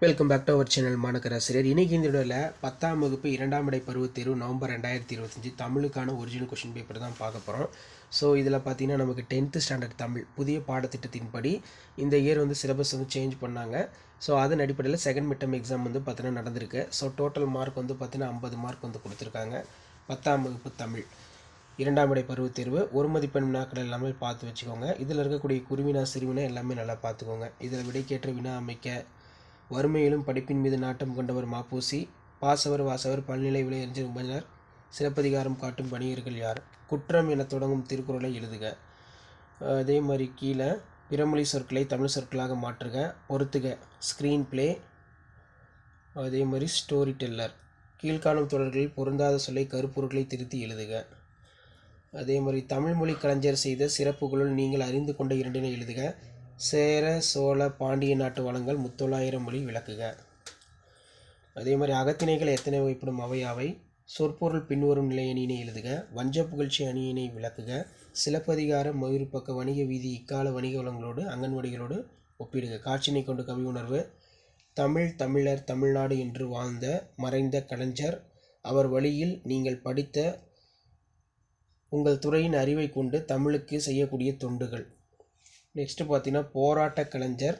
Welcome back to our channel மாணக்கராசிரியர். இன்றைக்கி இந்த வீடியோவில் 10ஆம் வகுப்பு 2ஆம் இடை பருவத் தேர்வு நவம்பர் 2025 தமிழுக்கான ஒரிஜினல் கொஷின் பேப்பர் தான் பார்க்க போகிறோம். ஸோ இதில் பார்த்தீங்கன்னா நமக்கு 10th ஸ்டாண்டர்ட் தமிழ் புதிய பாடத்திட்டத்தின்படி இந்த இயர் சிலபஸ் சேஞ்ச் பண்ணாங்க. ஸோ அதன் அடிப்படையில் செகண்ட் மிட் டர்ம் எக்ஸாம் பார்த்தீங்கன்னா நடந்திருக்கு. ஸோ டோட்டல் மார்க் பார்த்தீங்கன்னா 50 மார்க் கொடுத்துருக்காங்க. 10ஆம் வகுப்பு தமிழ் 2ஆம் இடை பருவத் தேர்வு ஒரு மதிப்பெண் வினாக்கள் எல்லாமே பார்த்து வச்சுக்கோங்க. இதில் இருக்கக்கூடிய குருவினா சிறுவினா எல்லாமே நல்லா பார்த்துக்கோங்க. இதில் விடைக்கேற்ற வினா அமைக்க வறுமையிலும் படிப்பின் மீது நாட்டம் கொண்டவர் மாப்போசி, பாசவர் வாசவர் பல்நிலை விளையறிஞர் உபஞர், சிலப்பதிகாரம் காட்டும் வணிகர்கள் யார், குற்றம் என தொடங்கும் திருக்குறளை எழுதுக. அதே மாதிரி கீழே பிறமொழி சொற்களை தமிழ் சொற்களாக மாற்றுக, பொறுத்துக, ஸ்க்ரீன் பிளே, அதே மாதிரி ஸ்டோரி டெல்லர், கீழ்காணும் தொடர்களில் பொருந்தாத சொல்லை கருப்பொருட்களை திருத்தி எழுதுக. அதே மாதிரி தமிழ் மொழி கலைஞர் செய்த சிறப்புகளுள் நீங்கள் அறிந்து கொண்ட இரண்டினை எழுதுக. சேர சோழ பாண்டிய நாட்டு வளங்கள் முத்தொள்ளாயிரம் மொழி விளக்குக. அதே மாதிரி அகத்திணைகள் எத்தனை வகைப்படும் அவை சொற்பொருள் பின்வரும் நிலையணியினை எழுதுக. வஞ்ச புகழ்ச்சி அணியினை விளக்குக. சிலப்பதிகாரம் மயூர்பக்க வணிக வீதி இக்கால வணிக வளங்களோடு அங்கன்வாடிகளோடு ஒப்பிடுக. காட்சினை கொண்டு கவி உணர்வு. தமிழ் தமிழர் தமிழ்நாடு என்று வாழ்ந்த மறைந்த கலைஞர், அவர் வழியில் நீங்கள் படித்த உங்கள் துறையின் அறிவை கொண்டு தமிழுக்கு செய்யக்கூடிய தொண்டுகள். நெக்ஸ்ட்டு பார்த்தீங்கன்னா போராட்ட கலைஞர்,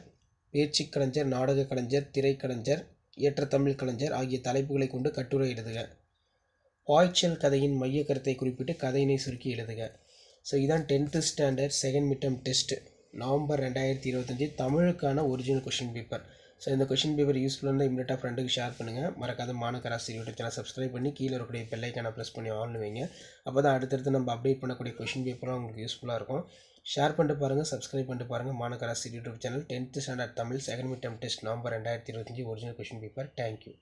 பேச்சு கலைஞர், நாடக கலைஞர், திரைக்கலைஞர், ஏற்ற தமிழ் கலைஞர் ஆகிய தலைப்புகளை கொண்டு கட்டுரை எழுதுக. பாய்ச்சல் கதையின் மைய கருத்தை குறிப்பிட்டு கதையினை சுருக்கி எழுதுக. ஸோ இதான் 10th standard second mid term test November 2025 தமிழுக்கான ஒரிஜினல் கொஷின் பேப்பர். ஸோ இந்த கொஷின் பேப்பர் யூஸ்ஃபுல்லாக இமீடியட்டாக ஃப்ரெண்டுக்கு ஷேர் பண்ணுங்கள். மறக்காத மாணக்கராசிரியர் யூடியூப் சேனல் சப்ஸ்கிரைப் பண்ணி கீழே இருக்கக்கூடிய பெல்லைக்கான ப்ரெஸ் பண்ணி ஆன் வைங்க. அப்போ தான் அடுத்தடுத்து நம்ம அப்டேட் பண்ணக்கூடிய கொஷின் பேப்பரும் உங்களுக்கு யூஸ்ஃபுல்லாக இருக்கும். ஷேர் பண்ணிட்டு பாருங்கள், சப்ஸ்கிரைப் பண்ணிட்டு பாருங்கள். மாணக்கராசிரியர் YouTube channel 10th standard Tamil second mid term test November 2025 original question paper. Thank you.